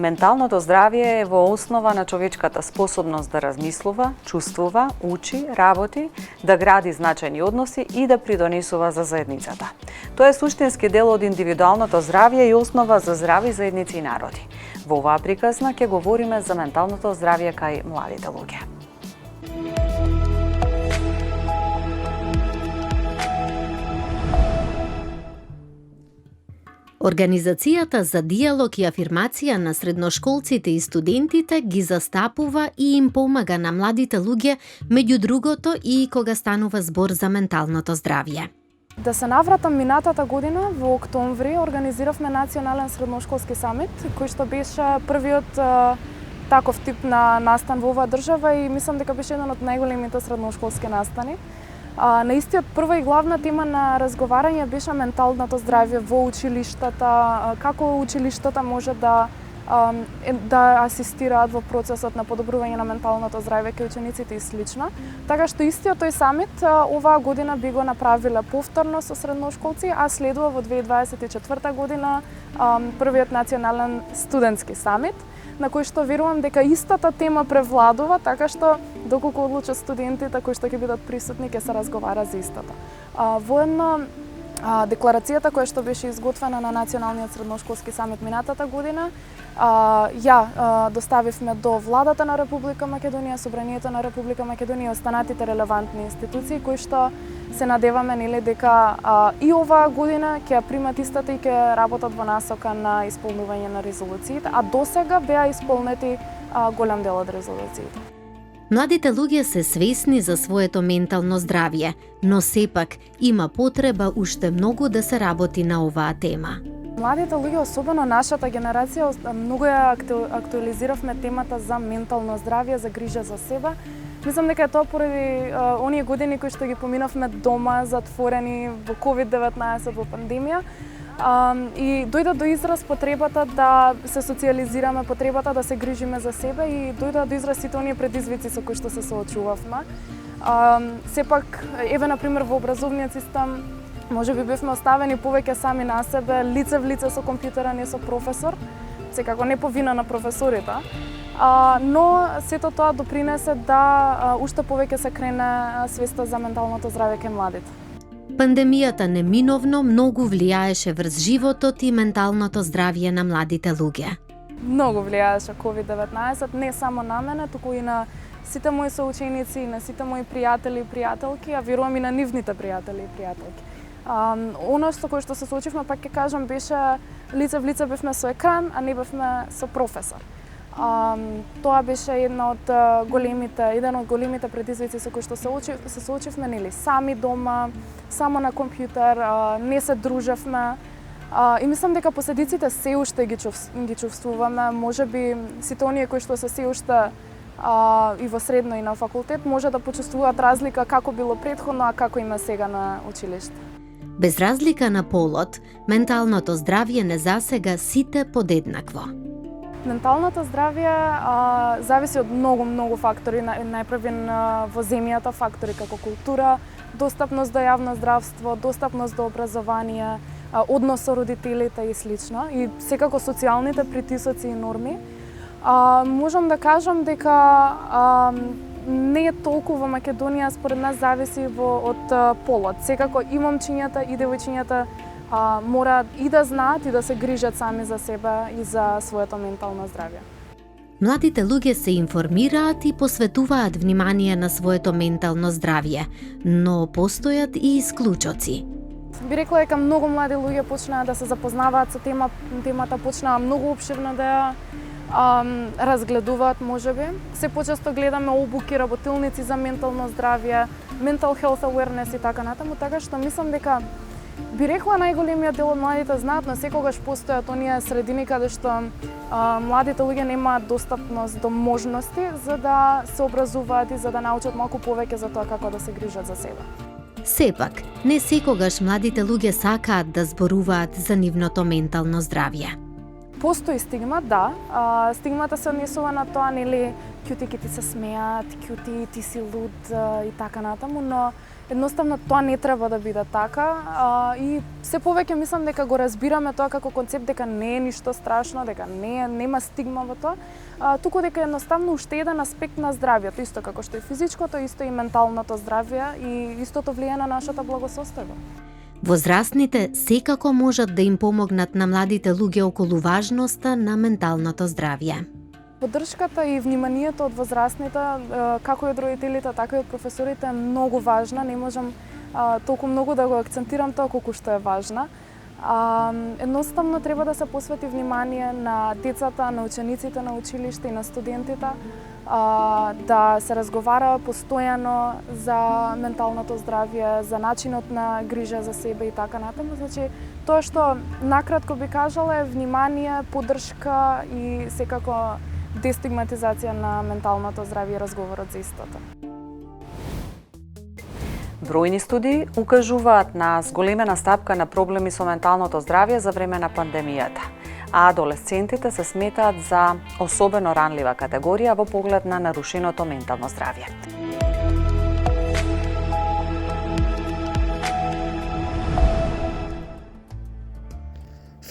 Менталното здравје е во основа на човечката способност да размислува, чувствува, учи, работи, да гради значајни односи и да придонесува за заедницата. Тоа е суштински дел од индивидуалното здравје и основа за здрави заедници и народи. Во оваа приказна ќе говориме за менталното здравје кај младите луѓе. Организацијата за диалог и афирмација на средношколците и студентите ги застапува и им помага на младите луѓе, меѓу другото и кога станува збор за менталното здравје. Да се навратам минатата година, во октомври, организиравме национален средношколски самит, кој што беше првиот таков тип на настан во оваа држава и мислам дека беше еден од најголемите средношколски настани. На истиот прва и главна тема на разговарање беше менталното здравје во училиштата, како училиштата може да асистираат во процесот на подобрување на менталното здравје кај учениците и слично. Така што истиот тој самит оваа година би го направиле повторно со средношколци, а следува во 2024 година првиот национален студентски самит, на кој што верувам дека истата тема превладува, така што доколку одлучат студентите кои што ќе бидат присутни, ќе се разговара за истата. Воедно, декларацијата која што беше изготвена на Националниот средношколски самит минатата година, ја доставивме до Владата на Република Македонија, Собранието на Република Македонија и останатите релевантни институции кои што се надеваме дека и оваа година ќе примат истата и ќе работат во насока на исполнување на резолуциите, а досега беа исполнети голем дел од резолуциите. Младите луѓе се свесни за своето ментално здравје, но сепак има потреба уште многу да се работи на оваа тема. Младите луѓе, особено нашата генерација, многу ја актуализиравме темата за ментално здравје, за грижа за себе. Мислам дека е тоа поради оние години кои што ги поминавме дома, затворени во COVID-19, во пандемија. И дојде до израз потребата да се социализираме, потребата да се грижиме за себе и дојде до израз сите оние предизвици со кои што се соочувавме. Сепак, еве например во образовниот систем, може би бевме оставени повеќе сами на себе, лице в лице со компјутера, не со професор, секако не по вина на професорите, но сето тоа допринесе да уште повеќе се крене свеста за менталното здравје кај младите. Пандемијата неминовно многу влијаеше врз животот и менталното здравје на младите луѓе. Многу влијаеше COVID-19, не само на мене, туку и на сите мои соученици, и на сите мои пријатели и пријателки, а верувам и на нивните пријатели и пријателки. Оно со кое што се соочивме, пак ќе кажам, беше лице в лице бевме со екран, а не бевме со професор. Тоа беше еден од големите предизвици со кои што се соочивме, нели, сами дома, само на компјутер, не се дружевме. И мислам дека последиците се уште ги чувствуваме, можеби сите оние кои што се уште и во средно и на факултет може да почувствуваат разлика како било претходно, а како има сега на училиште. Без разлика на полот, менталното здравје не засега сите подеднакво. Менталното здравје зависи од многу фактори, најпрвен во земјата фактори како култура, достапност до јавно здравство, достапност до образование, однос со родителите и слично, и секако социјалните притисоци и норми. Можам да кажам дека не е толку во Македонија, според нас зависи од полот. Секако и момчињата и девојчињата мораат и да знаат и да се грижат сами за себе и за своето ментално здравје. Младите луѓе се информираат и посветуваат внимание на своето ментално здравје, но постојат и исклучоци. Би рекла дека многу млади луѓе почнаа да се запознаваат со темата, почнаа многу опширно да ја разгледуваат, можеби. Се почесто гледаме обуки, работилници за ментално здравје, mental health awareness и така натаму, така што мислам дека би рекла најголемиот дел од младите знаат, но секогаш постојат оние средини каде што младите луѓе немаат достапност до можности за да се образуваат и за да научат малку повеќе за тоа како да се грижат за себе. Сепак, не секогаш младите луѓе сакаат да зборуваат за нивното ментално здравје. Постои стигма, да. Стигмата се однесува на тоа, нели, кјути ќе ти се смеат, кјути ти си луд и така натаму, но едноставно тоа не треба да биде така. И се повеќе мислам дека го разбираме тоа како концепт, дека не е ништо страшно, дека нема стигма во тоа, туку дека едноставно уште еден аспект на здравјето, исто како што и физичкото, исто и менталното здравје и истото влијае на нашата благосостојба. Возрастните секако можат да им помогнат на младите луѓе околу важноста на менталното здравје. Поддршката и вниманието од возрастните, како и од родителите, така и од професорите, е многу важна. Не можам толку многу да го акцентирам тоа колку што е важна. Едноставно треба да се посвети внимание на децата, на учениците на училиште и на студентите, да се разговара постојано за менталното здравје, за начинот на грижа за себе и така натаму. Значи, тоа што накратко би кажала е внимание, поддршка и секако дестигматизација на менталното здравје и разговорот за истото. Бројни студии укажуваат на зголемена стапка на проблеми со менталното здравје за време на пандемијата, а адолесцентите се сметаат за особено ранлива категорија во поглед на нарушеното ментално здравје.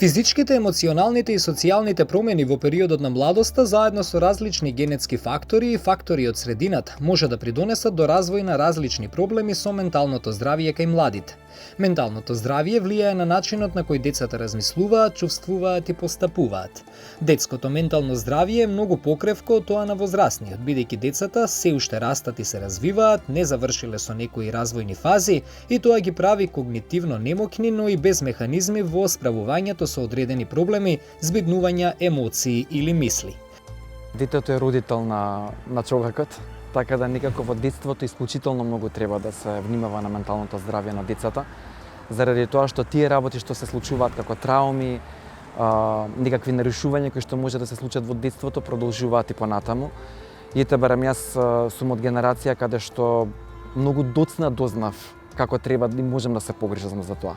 Физичките, емоционалните и социјалните промени во периодот на младоста, заедно со различни генетски фактори и фактори од средината, може да придонесат до развој на различни проблеми со менталното здравје кај младите. Менталното здравје влијае на начинот на кој децата размислуваат, чувствуваат и постапуваат. Детското ментално здравје е многу покревко од тоа на возрастниот, бидејќи децата се уште растат и се развиваат, не завршиле со некои развојни фази и тоа ги прави когнитивно немокни, но и без механизми во справувањето со одредени проблеми, збегнувања емоции или мисли. Детето е родител на човекот, така да некако во детството исклучително многу треба да се внимава на менталното здравје на децата, заради тоа што тие работи што се случуваат како трауми, некакви нарушувања кои што може да се случат во детството продолжуваат и понатаму. И барам јас сум од генерација каде што многу доцна дознав како треба и можам да се погрижам за тоа.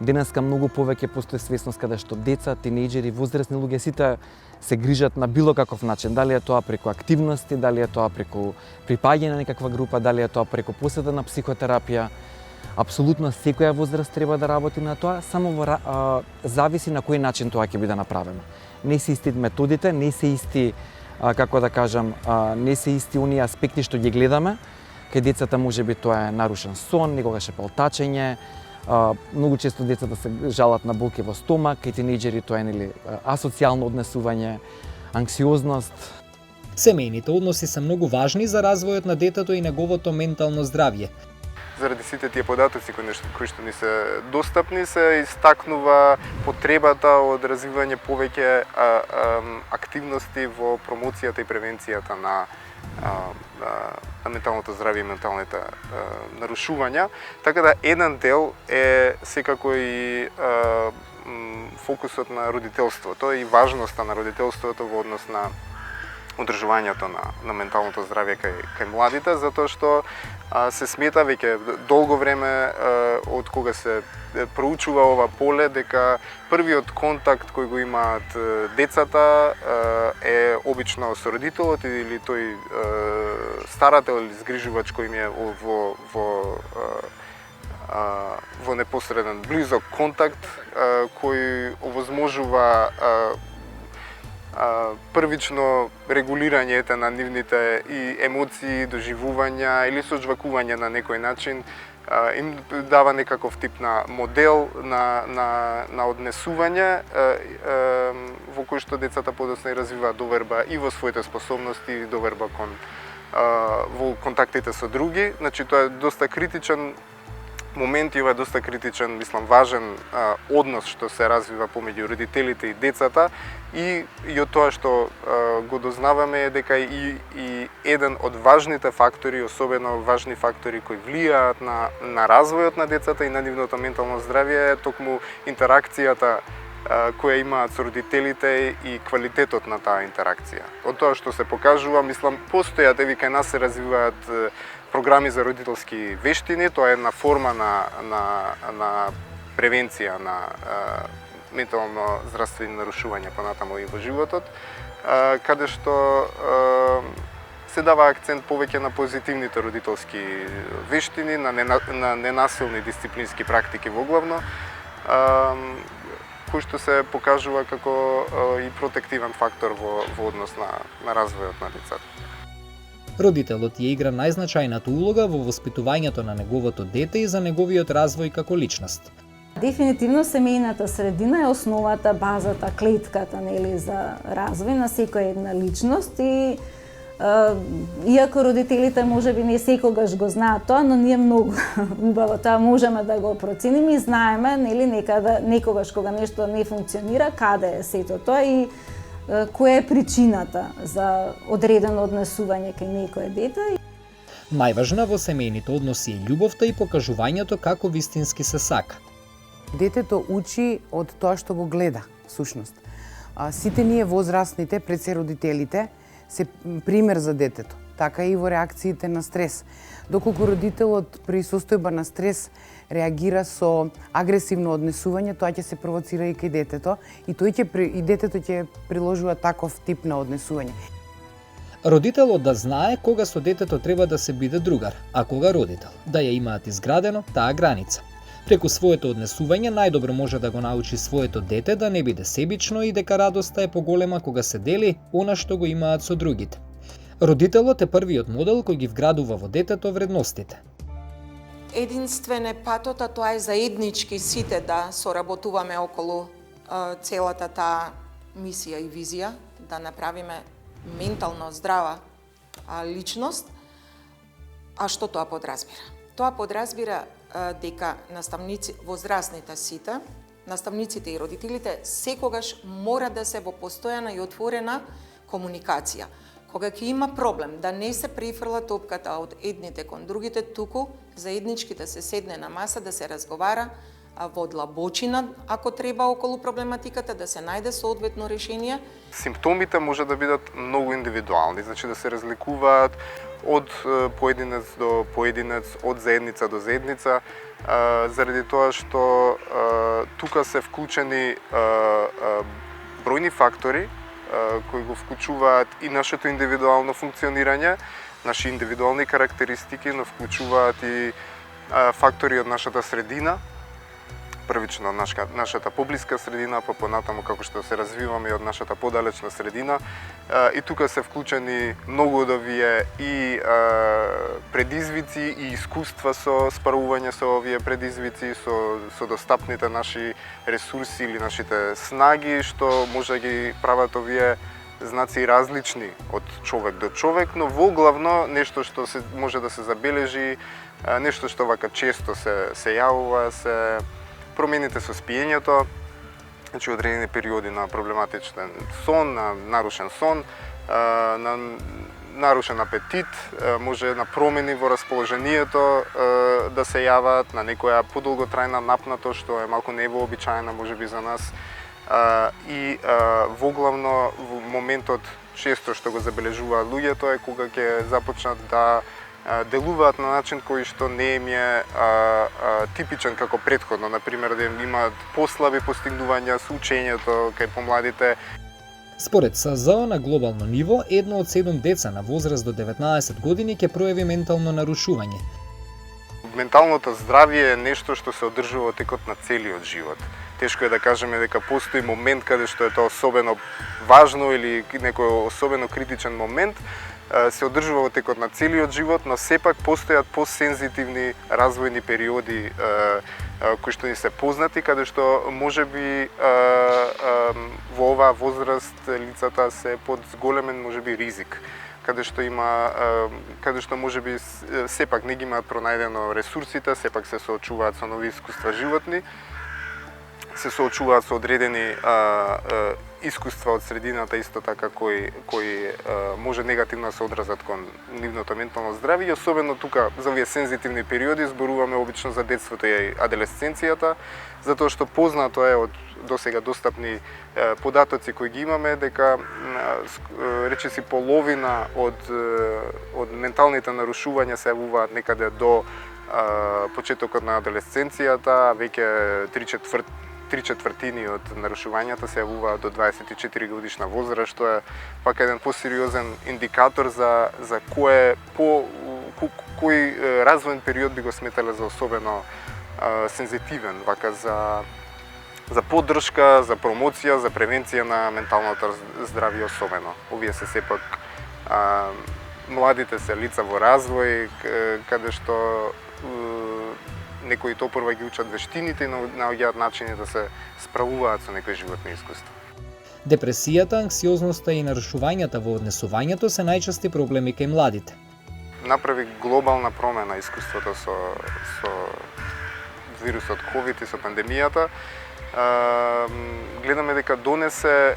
Денеска многу повеќе постои свесност каде што деца, тинејџери, возрастни луѓе сите се грижат на било каков начин, дали е тоа преку активности, дали е тоа преку припаѓање на некаква група, дали е тоа преку посета на психотерапија. Апсолутно секоја возраст треба да работи на тоа, само зависи на кој начин тоа ќе биде направено. Не се исти методите, не се исти, како да кажам, не се исти оние аспекти што ги гледаме. Кај децата можеби тоа е нарушен сон, некогаш е палтачење, многу често децата се жалат на болки во стомак, кај тинејџери тоа е нели асоцијално однесување, анксиозност. Семејните односи се многу важни за развојот на детето и неговото ментално здравје. Заради сите тие податоци кои што ни се достапни, се истакнува потребата од развивање повеќе активности во промоцијата и превенцијата на менталното здравје и менталните нарушувања. Така да еден дел е секако и фокусот на родителството и важноста на родителството во однос на одржувањето на менталното здравје кај младите, затоа што се смета веќе долго време од кога се проучува ова поле дека првиот контакт кој го имаат децата е обично со родителот или тој старател или згрижувач кој им е во непосреден близок контакт кој овозможува првично регулирањето на нивните и емоции, доживувања или сожвакување на некој начин, им дава некаков тип на модел на однесување во кој што децата подоцна и развиваат доверба и во своите способности и доверба во контактите со други. Значи тоа е доста критичен момент и ова е доста критичен, мислам, важен однос што се развива помеѓу родителите и децата и од тоа што го дознаваме е дека и еден од важните фактори, особено важни фактори кои влијаат на развојот на децата и на нивното ментално здравје е токму интеракцијата која имаат со родителите и квалитетот на таа интеракција. Од тоа што се покажува, мислам, постојат и кај нас се развиваат програми за родителски вештини, тоа е една форма на превенција ментално здравствени нарушувања понатаму и во животот, каде што се дава акцент повеќе на позитивните родителски вештини, на ненасилни дисциплински практики воглавно, кој што се покажува како и протективен фактор во однос на развојот на децата. Родителот ја игра најзначајната улога во воспитувањето на неговото дете и за неговиот развој како личност. Дефинитивно семејната средина е основата, базата, клетката, нели, за развој на секоја една личност и иако родителите можеби не секогаш го знаат тоа, но ние многу убаво тоа можеме да го процениме и знаеме, нели, некогаш кога нешто не функционира, каде е сето тоа и која е причината за одредено однесување кај некое дете. Најважна во семејните односи е љубовта и покажувањето како вистински се сака. Детето учи од тоа што го гледа, всушност. Сите ние возрастните, пред се родителите, се пример за детето, така и во реакциите на стрес. Доколку родителот при состојба на стрес реагира со агресивно однесување, тоа ќе се провоцира и кај детето и детето ќе приложува таков тип на однесување. Родителот да знае кога со детето треба да се биде другар, а кога родител, да ја имаат изградено таа граница. Преку своето однесување најдобро може да го научи своето дете да не биде себично и дека радоста е поголема кога се дели она што го имаат со другите. Родителот е првиот модел кој ги вградува во детето вредностите. Единствен е патот, а тоа е заеднички сите да соработуваме околу целата таа мисија и визија, да направиме ментално здрава личност. А што тоа подразбира? Тоа подразбира дека возрастните сите, наставниците и родителите секогаш мора да се во постојана и отворена комуникација. Кога ќе има проблем, да не се префрла топката од едните кон другите, туку заеднички да се седне на маса, да се разговара во длабочина, ако треба, околу проблематиката, да се најде соодветно решение. Симптомите може да бидат многу индивидуални, значи да се разликуваат од поединец до поединец, од заедница до заедница, заради тоа што тука се вклучени бројни фактори кои го вклучуваат и нашето индивидуално функционирање, наши индивидуални карактеристики, но вклучуваат и фактори од нашата средина, првично нашата поблиска средина, па понатаму како што се развиваме и од нашата подалечна средина. И тука се вклучени многу од овие и предизвици и искуства со справување со овие предизвици, со достапните наши ресурси или нашите снаги, што може да ги прават овие знаци различни од човек до човек, но воглавно нешто што може да се забележи, нешто што вака често се јавува, се промените со спиењето, значи одредени периоди на проблематичен сон, на нарушен сон, на нарушен апетит, може на промени во расположението да се јават, на некоја подолготрајна напнатост, што е малку невообичаена можеби за нас. И воглавно во моментот често што го забележуваат луѓето е кога ќе започнат да делуваат на начин кој што не им е типичен како претходно, например да имаат послаби постигнувања со учењето кај помладите. Според СЗО на глобално ниво, 1 од 7 деца на возраст до 19 години ќе пројави ментално нарушување. Менталното здравје е нешто што се одржува во текот на целиот живот. Тешко е да кажеме дека постои момент каде што е тоа особено важно или некој особено критичен момент, се одржува во текот на целиот живот, но сепак постојат посензитивни развојни периоди кои што ни се познати, каде што можеби во оваа возраст лицата се под зголемен можеби ризик, каде што можеби сепак не ги имаат пронајдено ресурсите, сепак се соочуваат со нови искуства животни, се соочуваат со одредени искуства од средината исто така кои може негативно да се одразат кон нивното ментално здравје и особено тука за овие сензитивни периоди зборуваме обично за детството и аделесценцијата, затоа што познато е од досега достапни податоци кои ги имаме дека речиси половина од менталните нарушувања се јавуваат некаде до почетокот на аделесценцијата, веќе 3/4 3/4 од нарушувањата се јавуваат до 24 годишна возраст, што е пак еден посериозен индикатор за кој развоен период би го сметале за особено сензитивен, вака за поддршка, за промоција, за превенција на менталното здравје особено. Овие се сепак младите се лица во развој, каде што некои топорва ги учат вештините и наоѓаат начини да се справуваат со некои животни искуства. Депресијата, анксиозноста и нарушувањата во однесувањето се најчести проблеми кај младите. Направи глобална промена искуството со вирусот COVID и со пандемијата. Гледаме дека донесе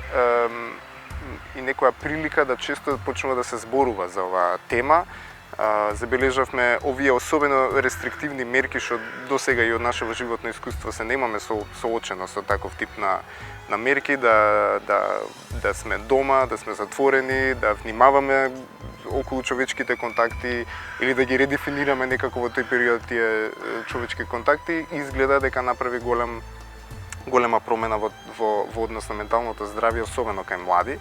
и некоја прилика да често почнува да се зборува за оваа тема. Забележавме овие особено рестриктивни мерки што досега и од нашето животно искуство се немаме соочено со таков тип на мерки, да сме дома, да сме затворени, да внимаваме околу човечките контакти или да ги редефинираме некако во тој период тие човечки контакти, изгледа дека направи голема промена во однос на менталното здравје, особено кај млади.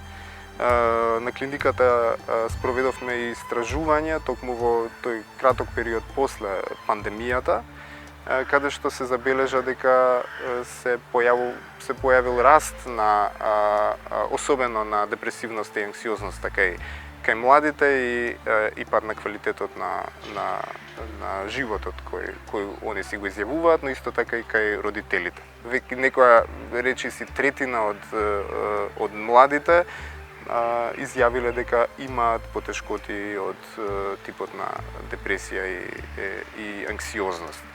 На клиниката спроведовме и истражување токму во тој краток период после пандемијата, каде што се забележа дека се појавил раст на особено на депресивност и анксиозноста кај младите и пад на квалитетот на животот кој они си го изјавуваат, но исто така и кај родителите. Некоја речиси третина од младите изјавиле дека имаат потешкоти од типот на депресија и анксиозност.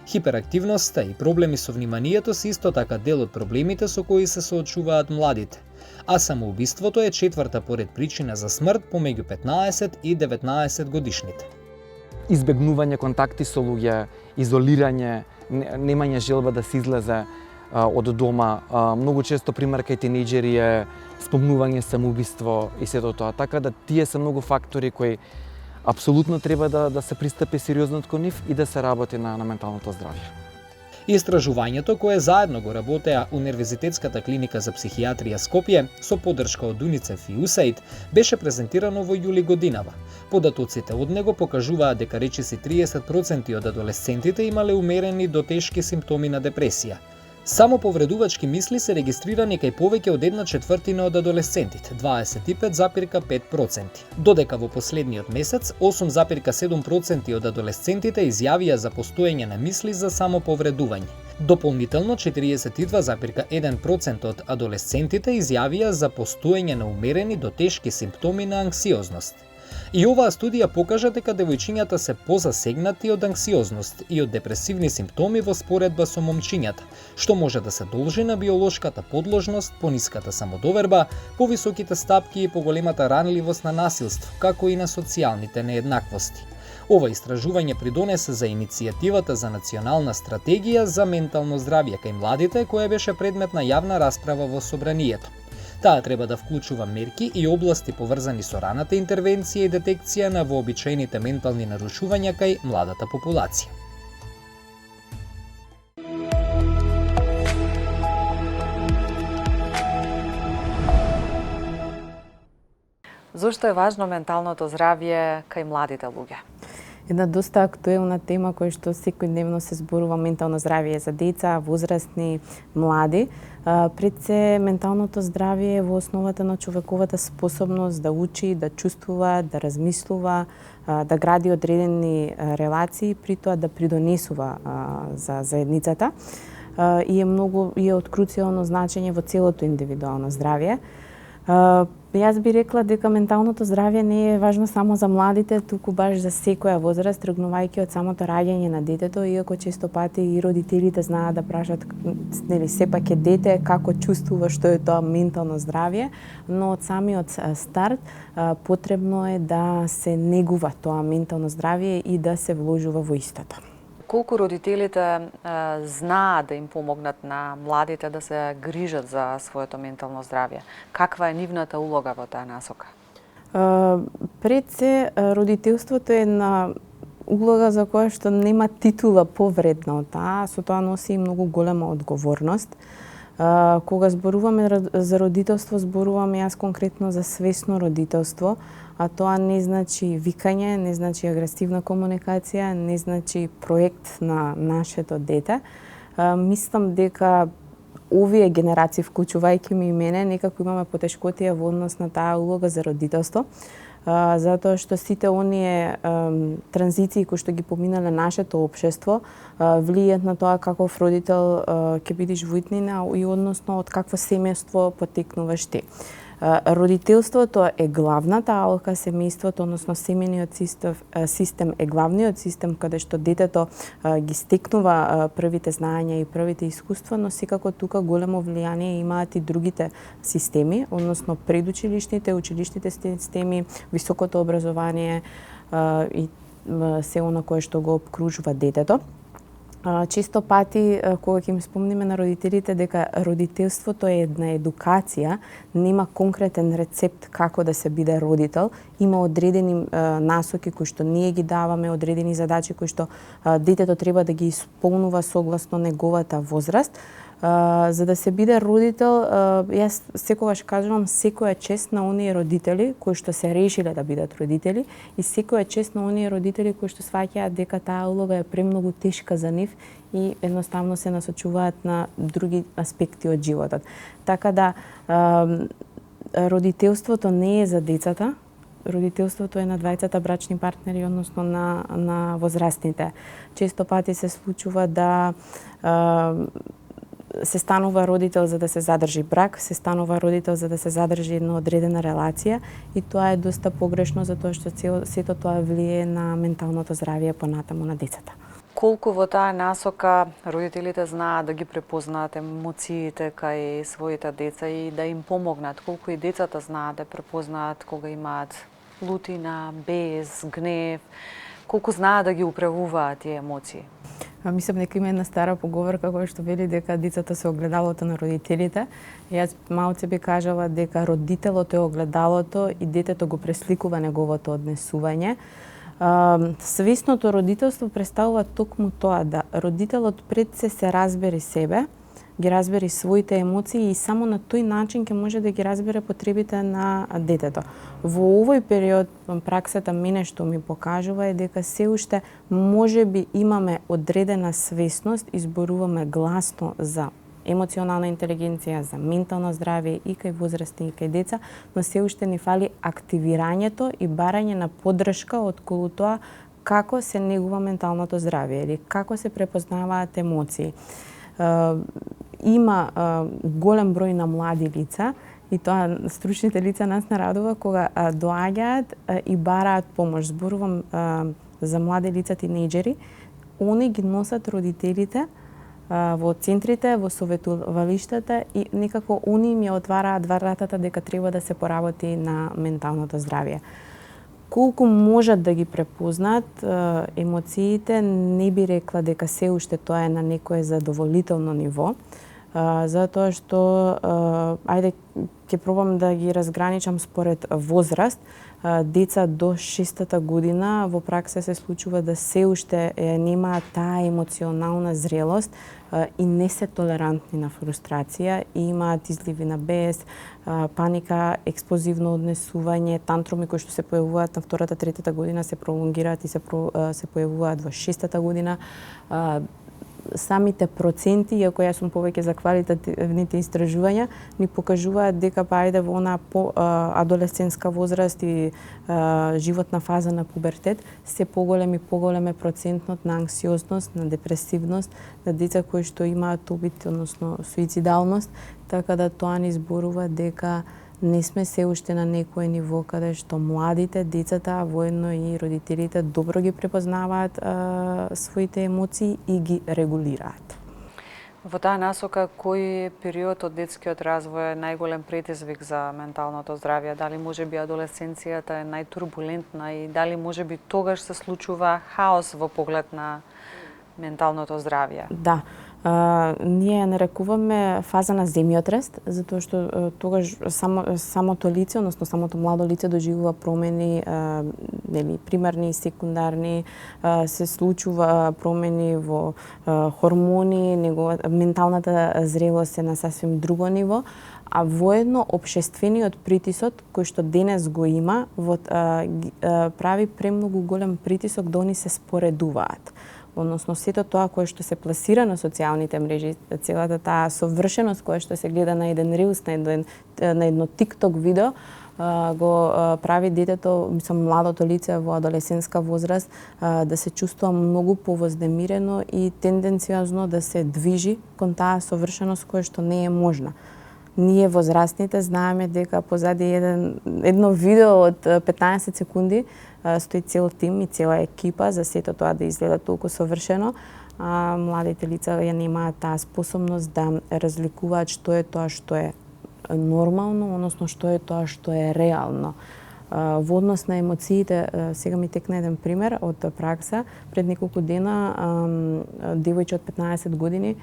Хиперактивноста и проблеми со вниманието се исто така дел од проблемите со кои се соочуваат младите, а самоубиството е четврта поред причина за смрт помеѓу 15 и 19 годишните. Избегнување контакти со луѓе, изолирање, немање желба да се излезе од дома, многу често пример кај тинејџери е спомнување самоубиство и сето тоа. Така да тие се многу фактори кои апсолутно треба да се пристапи сериозно кон нив и да се работи на менталното здравје. Истражувањето кое заедно го работеа Универзитетската клиника за психијатрија Скопје со поддршка од УНИЦЕФ и USAID беше презентирано во јули годинава. Податоците од него покажуваат дека речиси 30% од адолесцентите имале умерени до тешки симптоми на депресија. Само повредувачки мисли се регистрирани кај повеќе од 1/4 од адолесцентите, 25,5%. Додека во последниот месец 8,7% од адолесцентите изјавија за постоење на мисли за самоповредување. Дополнително 42,1% од адолесцентите изјавија за постоење на умерени до тешки симптоми на анксиозност. И оваа студија покажа дека девојчињата се позасегнати од анксиозност и од депресивни симптоми во споредба со момчињата, што може да се должи на биолошката подложност, пониската самодоверба, повисоките стапки и поголемата ранливост на насилство, како и на социјалните нееднаквости. Ова истражување придонесе за иницијативата за национална стратегија за ментално здравје кај младите, која беше предмет на јавна расправа во собранието. Таа треба да вклучува мерки и области поврзани со раната интервенција и детекција на вообичаените ментални нарушувања кај младата популација. Зошто е важно менталното здравје кај младите луѓе? Една доста актуелна тема која што секојдневно се зборува ментално здравје за деца, возрастни, млади. Пред се менталното здравје е во основата на човековата способност да учи, да чувствува, да размислува, да гради одредени релации, при тоа да придонесува за заедницата и е од круцијално значење во целото индивидуално здравје. Јас би рекла дека менталното здравје не е важно само за младите, туку баш за секоја возраст, тргнувајќи од самото раѓање на детето, иако често пати и родителите знаат да прашат, нели сепак е дете, како чувствува, што е тоа ментално здравје, но од самиот старт потребно е да се негува тоа ментално здравје и да се вложува во истото. Колку родителите знаат да им помогнат на младите да се грижат за своето ментално здравје? Каква е нивната улога во таа насока? Пред се, родителството е улога за која што нема титула повредна од таа, со тоа носи и многу голема одговорност. Кога зборуваме за родителство, зборуваме јас конкретно за свесно родителство, а тоа не значи викање, не значи агресивна комуникација, не значи проект на нашето дете. Мислам дека овие генерации, вклучувајќи ми и мене, некако имаме потешкотија во однос на таа улога за родителство, затоа што сите оние транзиции кои што ги поминале нашето општество влијаат на тоа каков родител ќе бидеш во иднина и односно од какво семејство потекнуваш ти. Родителството е главната алка, семејството, односно семејниот систем е главниот систем каде што детето ги стекнува првите знаења и првите искуства, но секако тука големо влијание имаат и другите системи, односно предучилишните, училишните системи, високото образование и се она кое што го обкружува детето. Често пати, кога ќе им спомниме на родителите дека родителството е една едукација, нема конкретен рецепт како да се биде родител, има одредени насоки кои што ние ги даваме, одредени задачи кои што детето треба да ги исполнува согласно неговата возраст. За да се биде родител, јас секогаш кажувам секоја чест на оние родители кои што се решиле да бидат родители и секоја чест на оние родители кои што сваќаат дека таа улога е премногу тешка за нив и едноставно се насочуваат на други аспекти од животот. Така да родителството не е за децата, родителството е на двајцата брачни партнери, односно на возрастните. Често пати се случува да се станува родител за да се задржи брак, се станува родител за да се задржи една одредена релација и тоа е доста погрешно затоа што сето тоа влие на менталното здравје понатаму на децата. Колку во таа насока родителите знаат да ги препознаат емоциите кај своите деца и да им помогнат? Колку и децата знаат да препознаат кога имаат лутина, без, гнев? Колку знаат да ги управуваат тие емоции? Мислам дека има една стара поговорка која што вели дека децата се огледалото на родителите. Јас малце би кажала дека родителот е огледалото и детето го пресликува неговото однесување. Свесното родителство представува токму тоа да родителот пред се разбери себе, ги разбери своите емоции и само на тој начин ќе може да ги разбере потребите на детето. Во овој период праксата мене што ми покажува е дека се уште можеби имаме одредена свесност, изборуваме гласно за емоционална интелигенција, за ментално здравје и кај возрастни и кај деца, но се уште ни фали активирањето и барање на поддршка отколу тоа како се негува менталното здравје или како се препознаваат емоции. Има голем број на млади лица и тоа стручните лица нас нарадува кога доаѓаат и бараат помош. Зборувам за млади лица тинејџери, они ги носат родителите во центрите, во советувалиштата и некако они им ја отвараат вратата дека треба да се поработи на менталното здравје. Колку можат да ги препознаат емоциите, не би рекла дека се уште тоа е на некое задоволително ниво, затоа што, ајде, ќе пробам да ги разграничам според возраст. Деца до 6-та година во пракса се случува да се уште немаат таа емоционална зрелост и не се толерантни на фрустрација и имаат изливи на бес, паника, експлозивно однесување, тантруми кои што се појавуваат на 2-та, 3-та година се пролонгираат и се појавуваат во 6-та година. Самите проценти, иако јас сум повеќе за квалитативните истражувања, ни покажуваат дека ајде во онаа адолесцентска возраст и животна фаза на пубертет се поголем и поголем е процентот на анксиозност, на депресивност, на деца кои што имаат обид, односно суицидалност, така да тоа ни зборува дека не сме се уште на некое ниво каде што младите, децата, воедно и родителите добро ги препознаваат своите емоции и ги регулираат. Во таа насока, кој период од детскиот развој е најголем претизвик за менталното здравје? Дали можеби адолесценцијата е најтурбулентна и дали можеби тогаш се случува хаос во поглед на менталното здравје? Да. Ние ја нарекуваме фаза на земјотрес, затоа што тогаш самото лице, односно самото младо лице доживува промени, нели, примарни и секундарни, се случува промени во хормони, менталната зрелост е на сасвим друго ниво, а воедно општествениот притисок кој што денес го има, прави премногу голем притисок да они се споредуваат. Односно сето тоа кое што се пласира на социјалните мрежи, целата таа совршеност која што се гледа на еден рилс, на едно TikTok видео, го прави детето, младото лице во адолесцентска возраст да се чувствува многу повознемирено и тенденциозно да се движи кон таа совршеност која што не е можна. Ние возрастните знаеме дека позади едно видео од 15 секунди стои цел тим и цела екипа за сето тоа да изгледа толку совршено, а младите лица ја немаат таа способност да разликуваат што е тоа што е нормално, односно што е тоа што е реално. Во однос на емоциите, сега ми текна еден пример од пракса. Пред неколку дена девојче од 15 години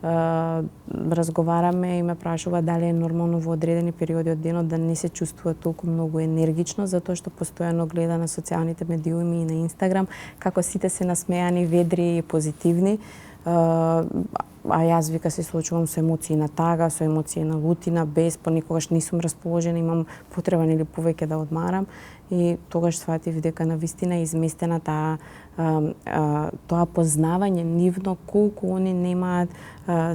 разговараме и ме прашува дали е нормално во одредени периоди од денот да не се чувствува толку многу енергично, затоа што постојано гледа на социјалните медиуми и на Инстаграм како сите се насмеани, ведри и позитивни. А јас вика се случувам со емоции на тага, со емоции на лутина, без, понекогаш не сум расположена, имам потреба или повеќе да одмарам и тогаш сватив дека навистина е изместена тоа познавање нивно, колку они немаат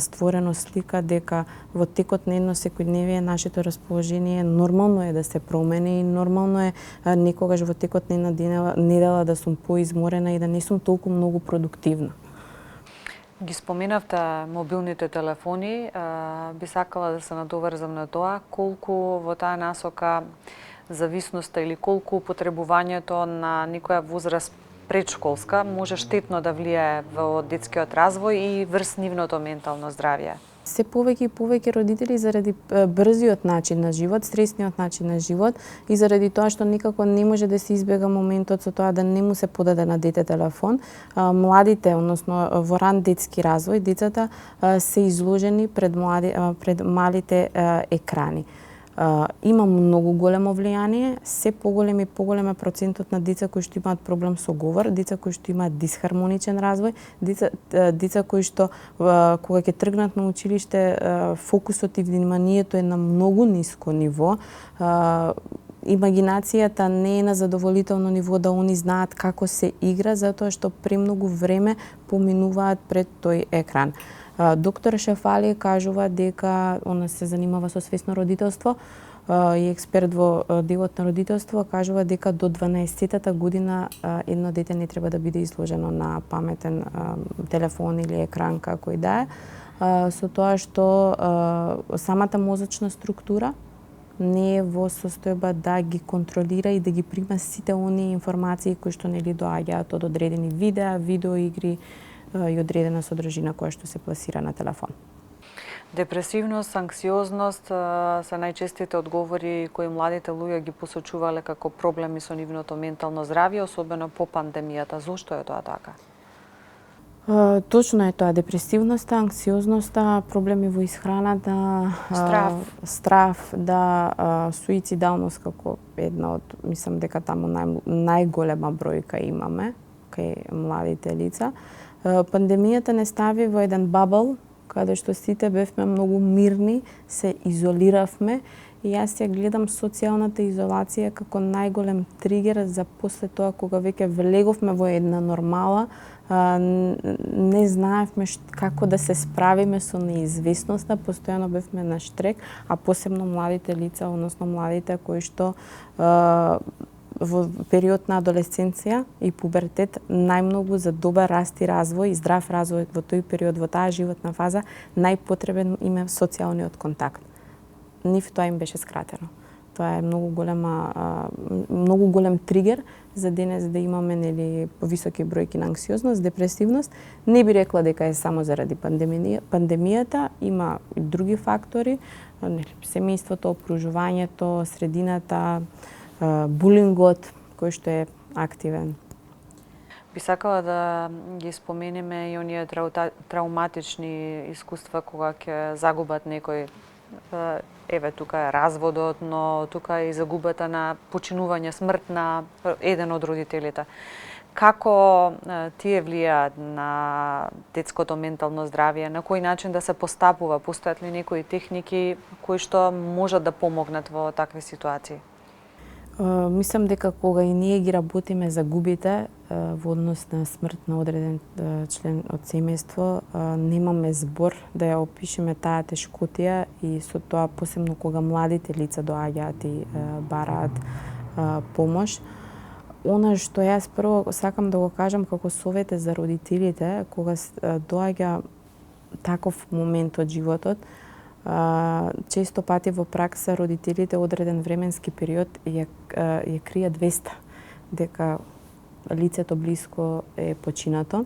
створено слика дека во текот на едно секојдневие нашето расположение нормално е да се промени и нормално е некогаш во текот на една недела да сум поизморена и да не сум толку многу продуктивна. Ги споменавте мобилните телефони, би сакала да се надоврзам на тоа колку во таа насока зависноста или колку употребувањето на некоја возраст предшколска може штетно да влијае во детскиот развој и врз нивното ментално здравје. Се повеќе и повеќе родители заради брзиот начин на живот, стресниот начин на живот и заради тоа што никако не може да се избега моментот со тоа да не му се подаде на дете телефон, младите, односно во ран детски развој, децата се изложени пред малите екрани. Има многу големо влијание, се поголем и поголем е процентот на деца кои што имаат проблем со говор, деца кои што имаат дисхармоничен развој, деца кои што кога ќе тргнат на училиште фокусот и вниманието е на многу ниско ниво. Имагинацијата не е на задоволително ниво да они знаат како се игра, затоа што премногу време поминуваат пред тој екран. Доктор Шефали кажува дека она се занимава со свесно родителство и експерт во делот на родителство, кажува дека до 12-тата година едно дете не треба да биде изложено на паметен телефон или екран како и да е, со тоа што самата мозочна структура не е во состојба да ги контролира и да ги прима сите оние информации кои што нели доаѓаат од одредени видеа, видеоигри и одредена содржина која што се пласира на телефон. Депресивност, анксиозност се најчестите одговори кои младите луѓе ги посочувале како проблеми со нивното ментално здравје, особено по пандемијата. Зошто е тоа така? Точно е тоа, депресивноста, анксиозноста, проблеми во исхраната, страф, суицидалност како една од, мислам дека таму најголема бројка имаме кај младите лица. Пандемијата не стави во еден бабл, каде што сите бевме многу мирни, се изолиравме и јас ја гледам социјалната изолација како најголем тригер за после тоа кога веќе влеговме во една нормала, не знаевме како да се справиме со неизвестноста, постојано бевме на штрек, а посебно младите лица, односно младите кои што во период на адолесценција и пубертет најмногу за добар раст и развој и здрав развој во тој период, во таа животна фаза, најпотребен им е социјалниот контакт. Нив тоа им беше скратено. Тоа е многу голем тригер за денес да имаме нели повисоки бројки на анксиозност, депресивност. Не би рекла дека е само заради пандемијата, има и други фактори, нели семејството, окружувањето, средината, булингот кој што е активен. Би сакала да ги споменеме и оние трауматични искуства кога ќе загубат некој, еве тука е разводот, но тука е и загубата на починување, смрт на еден од родителите. Како тие влијаат на детското ментално здравје, на кој начин да се постапува, постојат ли некои техники кои што можат да помогнат во такви ситуации? Мислам дека кога и ние ги работиме за губите во однос на смрт на одреден член од семејство, немаме збор да ја опишеме таа тешкотија и со тоа посебно кога младите лица доаѓаат и бараат помош. Она што јас прво сакам да го кажам како совет за родителите, кога доаѓа таков момент од животот, често пати во пракса родителите одреден временски период ја кријат веста дека лицето блиско е починато.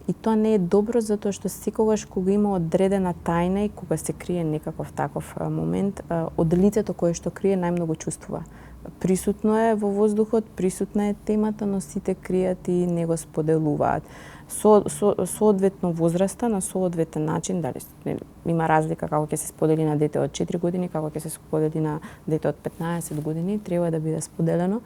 И тоа не е добро затоа што секогаш кога има одредена тајна и кога се крие некаков таков момент, од лицето кое што крие најмногу чувствува. Присутно е во воздухот, присутна е темата, но сите кријат и не го споделуваат. Соодветно возраста, на соодветен начин, дали има разлика како ќе се сподели на дете од 4 години, како ќе се сподели на дете од 15 години, треба да биде споделено.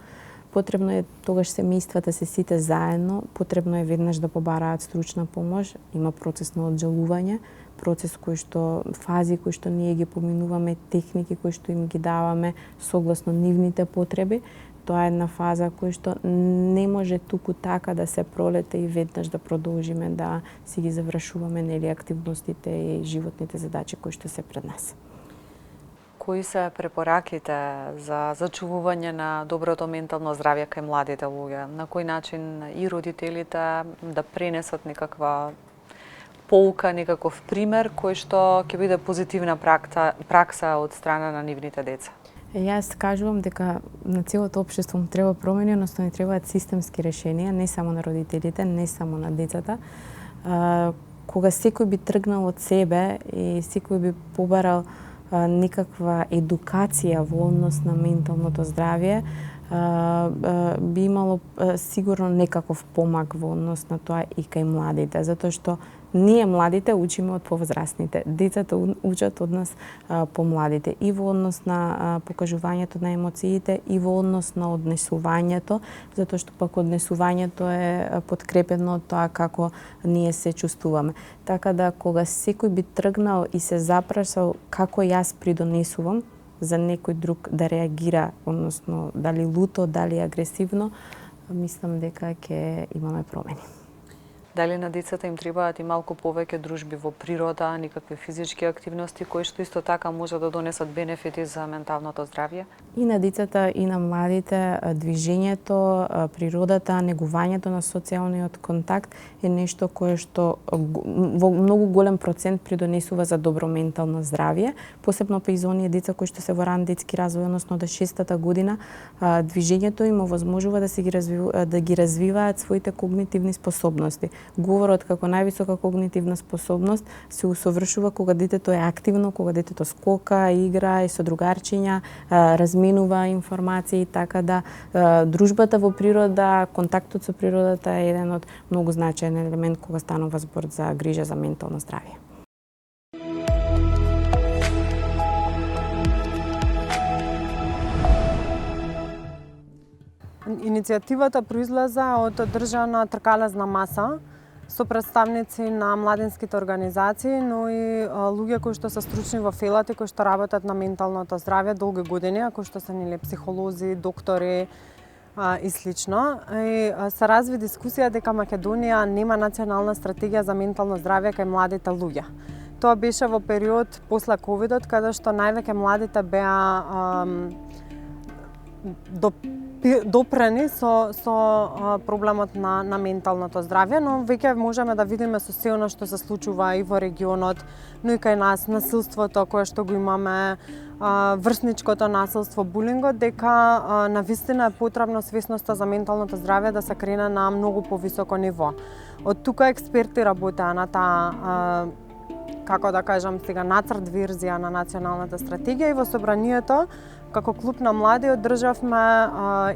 Потребно е тогаш семејствата се сите заедно, потребно е веднаш да побараат стручна помош, има процес на оджалување, процес кој што фази кои што ние ги поминуваме, техники кои што им ги даваме согласно нивните потреби. Тоа е една фаза која што не може туку така да се пролете и веднаш да продолжиме да си ги завршуваме нели активностите и животните задачи кои што се пред нас. Кои се препораките за зачувување на доброто ментално здравје кај младите луѓе? На кој начин и родителите да пренесат некаква поука, некаков пример кој што ќе биде позитивна пракса од страна на нивните деца? Јас кажувам дека на целото општество му треба промени, односно ни требаат системски решенија, не само на родителите, не само на децата. Кога секој би тргнал од себе и секој би побарал некаква едукација во однос на менталното здравје, би имало сигурно некаков помак во однос на тоа и кај младите, затоа што ние младите учиме од повозрастните. Децата учат од нас помладите и во однос на покажувањето на емоциите и во однос на однесувањето, затоа што пак однесувањето е подкрепено од тоа како ние се чувствуваме. Така да кога секој би тргнал и се запрашал како јас придонесувам за некој друг да реагира, односно дали луто, дали агресивно, мислам дека ќе имаме промени. Дали на децата им требаат и малку повеќе дружби во природа, никакви физички активности кои што исто така може да донесат бенефити за менталното здравје? И на децата и на младите движењето, природата, негувањето на социјалниот контакт е нешто кое што во многу голем процент придонесува за добро ментално здравје, посебно па и за оние деца кои што се во ран детски развој, односно до 6-та година, движењето им овозможува да ги развиваат своите когнитивни способности. Говорот како највисока когнитивна способност се усовршува кога детето е активно, кога детето скока, игра и со другарчиња, разменува информации, така да дружбата во природа, контактот со природата е еден од многу значаен елемент кога станува збор за грижа за ментално здравје. Иницијативата произлеза од одржана тркалезна маса со представници на младинските организации, но и луѓе кои што се стручни во фелата, кои што работат на менталното здравје долги години, кои што се нели психолози, доктори и слично. И се разви дискусија дека Македонија нема национална стратегија за ментално здравје кај младите луѓе. Тоа беше во период после ковидот, каде што највеќе младите беа допрени со проблемот на менталното здравје, но веќе можеме да видиме со се она што се случува и во регионот, но и кај нас, насилството кое што го имаме, врсничкото насилство, булингот, дека навистина е потребно свесноста за менталното здравје да се крене на многу повисоко ниво. Од тука експерти работеа на таа како да кажам сега, нацрт верзија на националната стратегија и во собранието како клуб на млади одржавме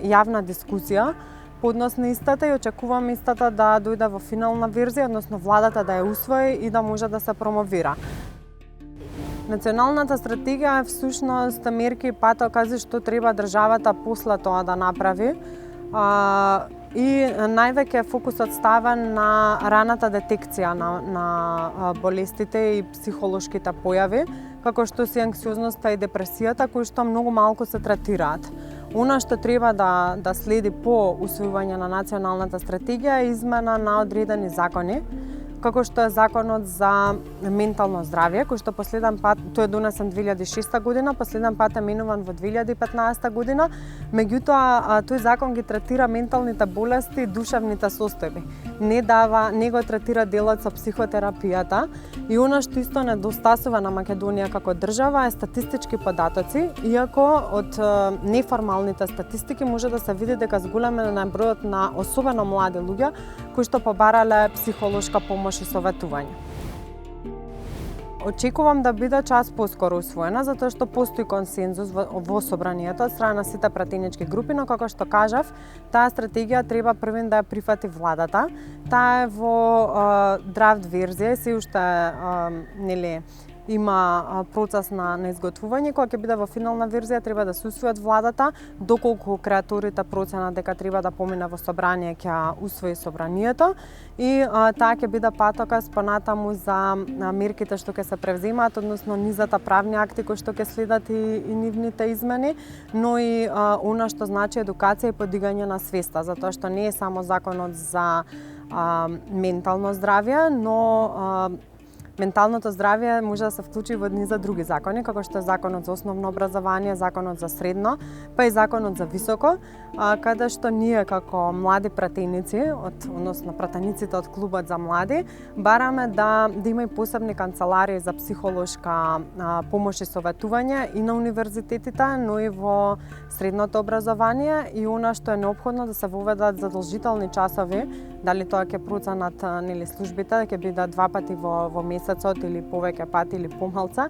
јавна дискусија поднос на истата и очекуваме истата да дојде во финална верзија, односно владата да ја усвои и да може да се промовира. Националната стратегија е всушност мерки и патокази што треба државата после тоа да направи. И највеќе фокусот ставен на раната детекција на болестите и психолошките појави, како што се анксиозноста и депресијата, кои што многу малку се третираат. Она што треба да следи по усвојување на националната стратегија е измена на одредени закони, како што е законот за ментално здравје, кој што последен пат, тој е донесен 2006 година, последен пат е менуван во 2015 година. Меѓутоа, тој закон ги третира менталните болести и душевните состојби. Не го третира делот со психотерапијата и она што исто недостасува на Македонија како држава е статистички податоци, иако од неформалните статистики може да се види дека зголемен е бројот на особено млади луѓе кои што побарале психолошка помош и советување. Очекувам да биде час поскоро усвоена, затоа што постои консензус во собранието од страна на сите пратенички групи, но како што кажав, таа стратегија треба првен да ја прифати владата. Таа е во драфт верзија, се уште има процес на изготвување, кога ќе биде во финална верзија треба да се усвои од владата, доколку креаторите проценат дека треба да помине во собрание, ќе усвои собранието и таа ќе биде патоказ понатаму за мерките што ќе се превземаат, односно низата правни акти кои што ќе следат и нивните измени, но и она што значи едукација и подигање на свеста, затоа што не е само законот за ментално здравје, но менталното здравје може да се вклучи во низа други закони, како што е законот за основно образование, законот за средно, па и законот за високо, каде што ние како млади пратеници, односно пратениците од клубот за млади, бараме да има и посебни канцеларии за психолошка помош и советување и на универзитетите, но и во средното образование и она што е неопходно да се воведат задолжителни часови, дали тоа ќе проценат службите, ќе биде 2 пати во месецот или повеќе пати или помалку,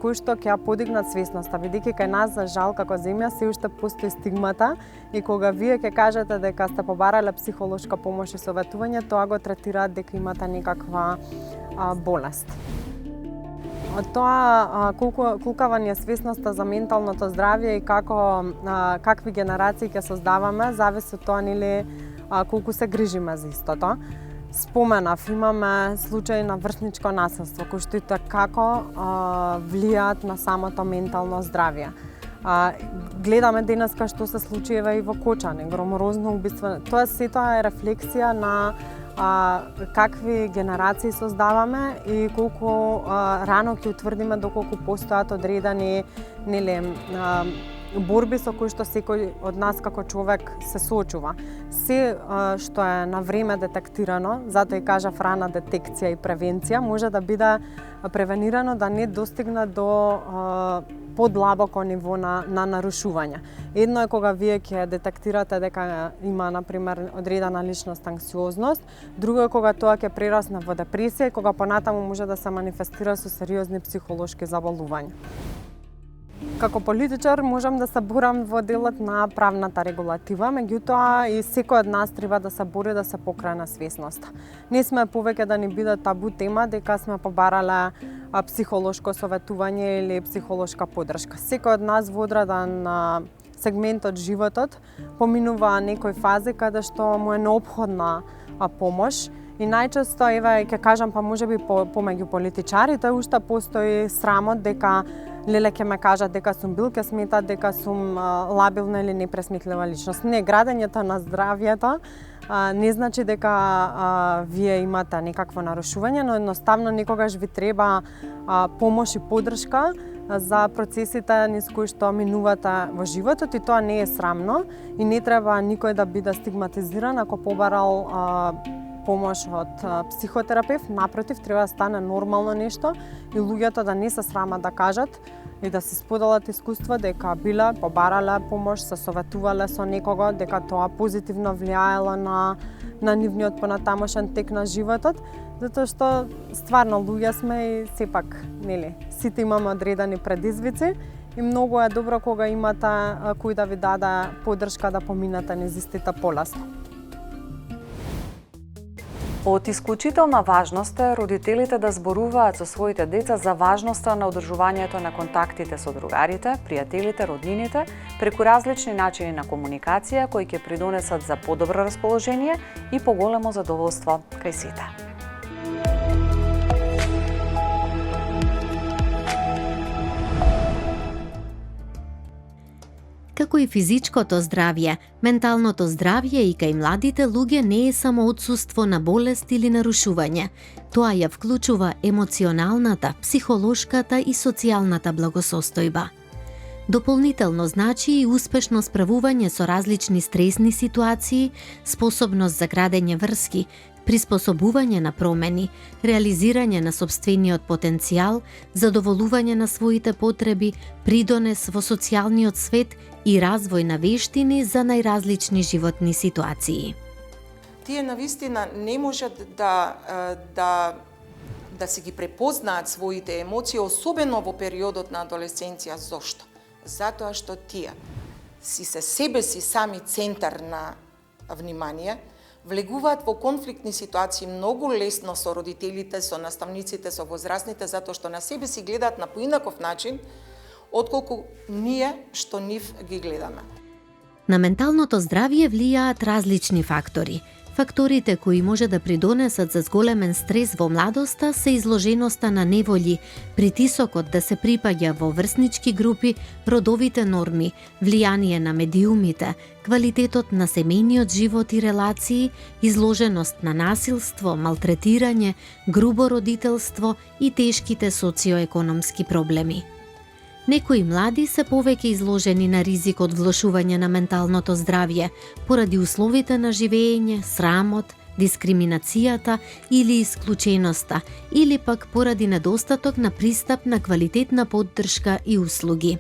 кои што ќе ја подигнат свесноста, бидејќи кај нас за жал како земја се уште постои стигмата и кога вие ќе кажете дека сте побарале психолошка помош и советување, тоа го третираат дека имате некаква болест. Од тоа колкава ни е свесноста за менталното здравје и какви генерации ќе создаваме, зависи од тоа колку се грижиме за истото. Споменав, имаме случаи на врсничко насилство, кои што и како влијаат на самото ментално здравје. Гледаме денеска што се случува и во Кочани, громорозно убиство. Тоа сето е рефлексија на какви генерации создаваме и колку рано ќе утврдиме доколку постојат одредени борби со кои што секој од нас како човек се соочува. Се што е на време детектирано, затоа и кажав рана детекција и превенција, може да биде превенирано да не достигне до подлабоко ниво на нарушување. Едно е кога вие ќе детектирате дека има, например, одредена личност анксиозност, друго е кога тоа ќе прерасне во депресија и кога понатаму може да се манифестира со сериозни психолошки заболувања. Како политичар можам да се борам во делот на правната регулатива, меѓутоа и секој од нас треба да се бори да се покране свесноста. Не сме повеќе да ни биде табу тема дека сме побарале психолошко советување или психолошка поддршка. Секој од нас во одреден сегмент од животот поминува некои фази каде што му е неопходна помош. И најчесто, ќе кажам, па можеби помеѓу политичарите, уште постои срамот дека леле ќе ме кажат дека сум бил, ќе сметат дека сум лабилна или непресметлива личност. Не, градењето на здравјето не значи дека вие имате некакво нарушување, но едноставно некогаш ви треба помош и поддршка за процесите низ кои што минувате во животот и тоа не е срамно и не треба никој да биде стигматизиран ако побарал помош од психотерапевт. Напротив, треба да стане нормално нешто и луѓето да не се срамат да кажат и да се споделат искуство дека биле побарале помош, се советувале со некого, дека тоа позитивно влијаело на нивниот понатамошен тек на животот, затоа што стварно луѓе сме и сепак, сите имаме одредени предизвици и многу е добро кога имате кој да ви даде поддршка да поминете низ истите полесно. Од исклучителна важност е родителите да зборуваат со своите деца за важноста на одржувањето на контактите со другарите, пријателите, роднините, преку различни начини на комуникација кои ќе придонесат за подобро расположение и поголемо задоволство кај сите. Како и физичкото здравје, менталното здравје и кај младите луѓе не е само отсуство на болест или нарушување. Тоа ја вклучува емоционалната, психолошката и социјалната благосостојба. Дополнително значи и успешно справување со различни стресни ситуации, способност за градење врски, приспособување на промени, реализирање на сопствениот потенцијал, задоволување на своите потреби, придонес во социјалниот свет и развој на вештини за најразлични животни ситуации. Тие навистина не можат да си ги препознаат своите емоции, особено во периодот на адолесценција. Зошто? Затоа што тие си се себе си сами центар на внимание, влегуваат во конфликтни ситуации многу лесно со родителите, со наставниците, со возрастните, затоа што на себе си гледаат на поинаков начин, отколку ние што нив ги гледаме. На менталното здравје влијаат различни фактори. Факторите кои може да придонесат за зголемен стрес во младоста се изложеноста на неволји, притисокот да се припаѓа во врснички групи, родовите норми, влијание на медиумите, квалитетот на семејниот живот и релации, изложеност на насилство, малтретирање, грубо родителство и тешките социоекономски проблеми. Некои млади се повеќе изложени на ризик од влошување на менталното здравје поради условите на живење, срамот, дискриминацијата или исклученоста, или пак поради недостаток на пристап на квалитетна поддршка и услуги.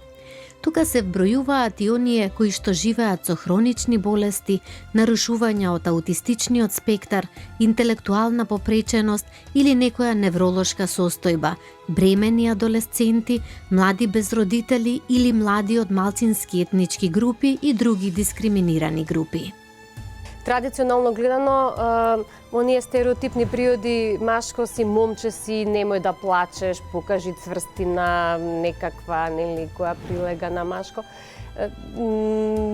Тука се вбројуваат и оние кои што живеат со хронични болести, нарушувања од аутистичниот спектар, интелектуална попреченост или некоја невролошка состојба, бремени адолесценти, млади без родители или млади од малцински етнички групи и други дискриминирани групи. Традиционално гледано, оние стереотипни природи, машко си, момче си, немој да плачеш, покажи цврстина, некаква, нели, која прилега на машко,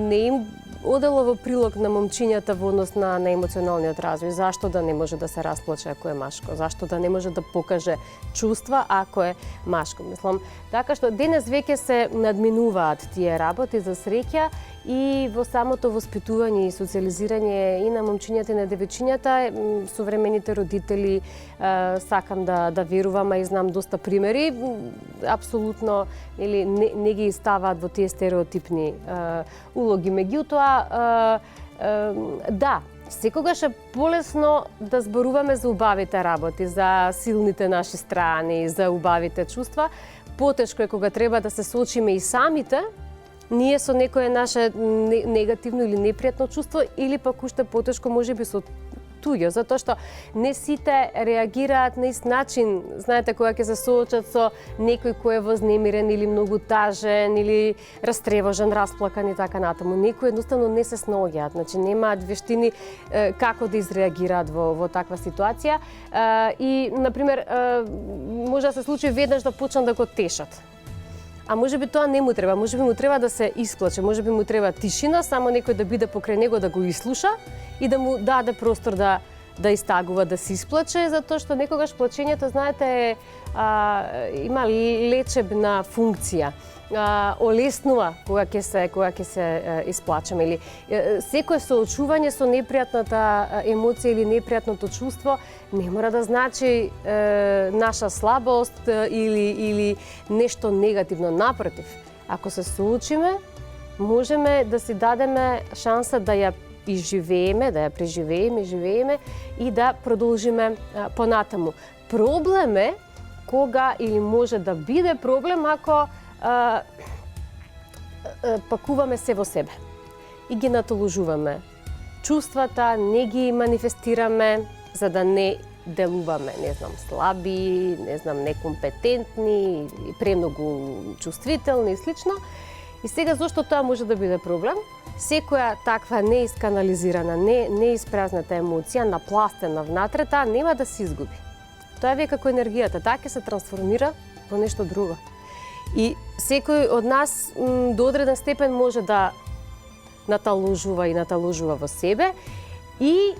не им одело во прилог на момчињата во однос на емоционалниот развој. Зашто да не може да се расплаче ако е машко? Зашто да не може да покаже чувства ако е машко? Мислам, така што денес веќе се надминуваат тие работи за среќа и во самото воспитување и социализирање и на момчињата и на девечињата, современите родители, сакам да верувам, и знам доста примери, апсолутно или не ги ставаат во тие стереотипни улоги. Меѓутоа, да, секогаш е полесно да зборуваме за убавите работи, за силните наши страни, за убавите чувства. Потешко е кога треба да се соочиме и самите, ние со некое наше негативно или непријатно чувство, или пак уште потешко можеби со туѓо, затоа што не сите реагираат на ист начин. Знаете, кога ќе се соочат со некој кој е вознемирен или многу тажен или растревожен, расплакан и така натаму. Некои едноставно не се снаоѓаат, значи немаат вештини како да изреагираат во таква ситуација. И, например, може да се случи веднаш да почнат да го тешат. А можеби тоа не му треба, можеби му треба да се исплаче, можеби му треба тишина, само некој да биде покрај него да го ислуша и да му даде простор да истагува, да се исплаче, затоа што некогаш плачењето, знаете, има лечебна функција. Олеснува кога ќе се исплачеме, или секое соочување со непријатната емоција или непријатното чувство не мора да значи наша слабост или нешто негативно. Напротив, ако се соочиме, можеме да си дадеме шанса да ја изживееме, да ја преживееме и да продолжиме понатаму. Проблем е кога, или може да биде проблем ако пакуваме се во себе и ги натоложуваме. Чувствата не ги манифестираме за да не делуваме, слаби, некомпетентни, премногу чувствителни и слично. И сега зошто тоа може да биде проблем? Секоја таква неисканализирана, неиспразната емоција, напластена внатре, таа нема да се изгуби. Тоа е како енергијата, таа ќе се трансформира во нешто друго. И секој од нас до одреден степен може да наталожува во себе и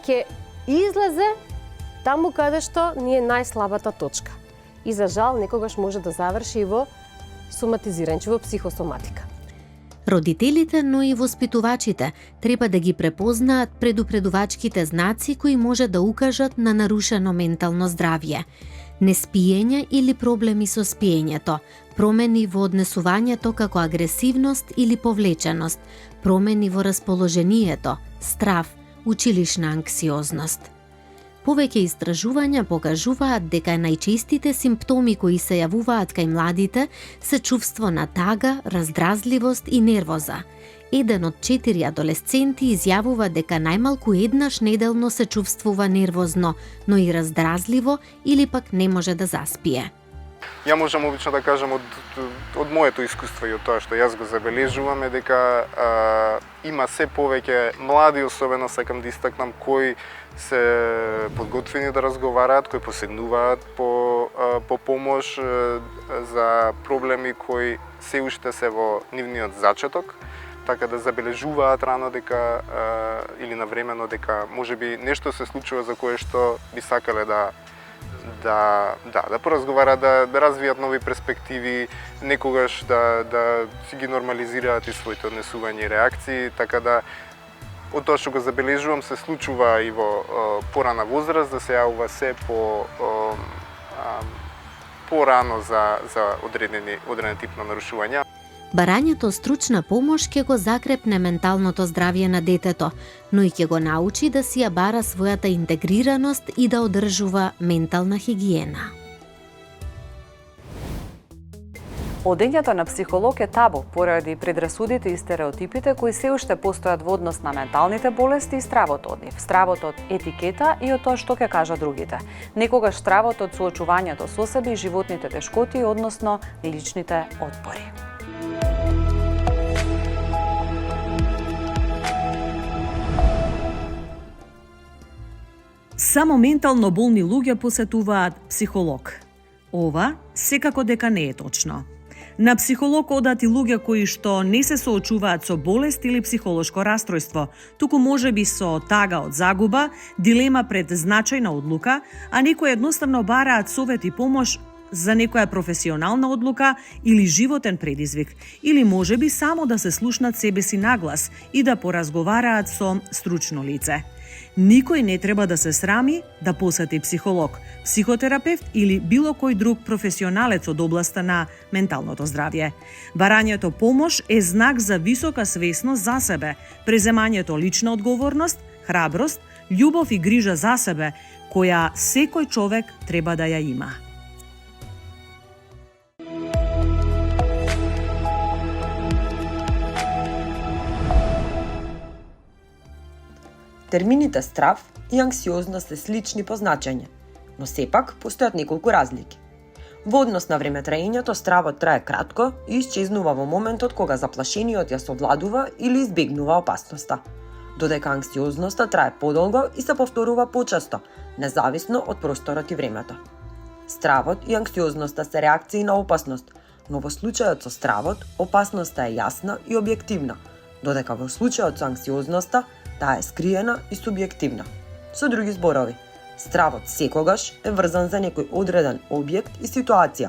ќе излезе таму каде што ни е најслабата точка. И за жал некогаш може да заврши и во соматизирање, во психосоматика. Родителите, но и воспитувачите треба да ги препознаат предупредувачките знаци кои може да укажат на нарушено ментално здравје. Неспиење или проблеми со спиењето, промени во однесувањето како агресивност или повлеченост, промени во расположението, страв, училишна анксиозност. Повеќе истражувања покажуваат дека најчестите симптоми кои се јавуваат кај младите се чувство на тага, раздразливост и нервоза. 1 од 4 адолесценти изјавува дека најмалку еднаш неделно се чувствува нервозно, но и раздразливо или пак не може да заспие. Ја можам обично да кажам од моето искуство и од тоа што јас го забележувам е дека има се повеќе млади, особено сакам да истакнам, кои се подготвени да разговараат, кои посегнуваат по помош за проблеми кои се уште се во нивниот зачеток, така да забележуваат рано дека или навремено дека можеби нешто се случува за кое што би сакале да поразговараат, да развијат нови перспективи, некогаш да си ги нормализираат и своите однесувања и реакции, така да од тоа што го забележувам се случува и во порана возраст, да се јавува се порано за одреден тип на нарушувања. Барањето стручна помош ќе го закрепне менталното здравје на детето, но и ќе го научи да си ја бара својата интегрираност и да одржува ментална хигиена. Одењето на психолог е табу поради предрасудите и стереотипите кои се уште постојат во однос на менталните болести и стравот од нив, стравот од етикета и од тоа што ќе кажат другите. Некогаш стравот од соочувањето со себе и животните тешкоти, односно личните отпори. Само ментално болни луѓе посетуваат психолог. Ова секако дека не е точно. На психолог одат и луѓе кои што не се соочуваат со болест или психолошко растројство, туку можеби со тага од загуба, дилема пред значајна одлука, а некои едноставно бараат совет и помош за некоја професионална одлука или животен предизвик, или можеби само да се слушнат себе си наглас и да поразговараат со стручно лице. Никој не треба да се срами да посети психолог, психотерапевт или било кој друг професионалец од областа на менталното здравје. Барањето помош е знак за висока свесност за себе, преземањето лична одговорност, храброст, љубов и грижа за себе, која секој човек треба да ја има. Термините страв и анксиозност се слични по значење, но сепак постојат неколку разлики. Во однос на времетраењето, стравот трае кратко и исчезнува во моментот кога заплашениот ја совладува или избегнува опасноста, додека анксиозноста трае подолго и се повторува почесто, независно од просторот и времето. Стравот и анксиозноста се реакции на опасност, но во случајот со стравот, опасноста е јасна и објективна, додека во случајот со анксиозноста, таа е скриена и субјективна. Со други зборови, стравот секогаш е врзан за некој одреден објект и ситуација,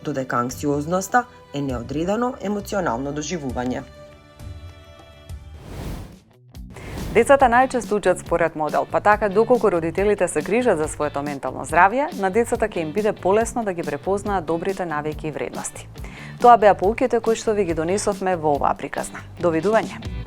додека анксиозноста е неодредено емоционално доживување. Децата најчесто учат според модел, па така доколку родителите се грижат за своето ментално здравје, на децата ќе им биде полесно да ги препознаат добрите навики и вредности. Тоа беа поуките кои што ви ги донесовме во оваа приказна. Довидување!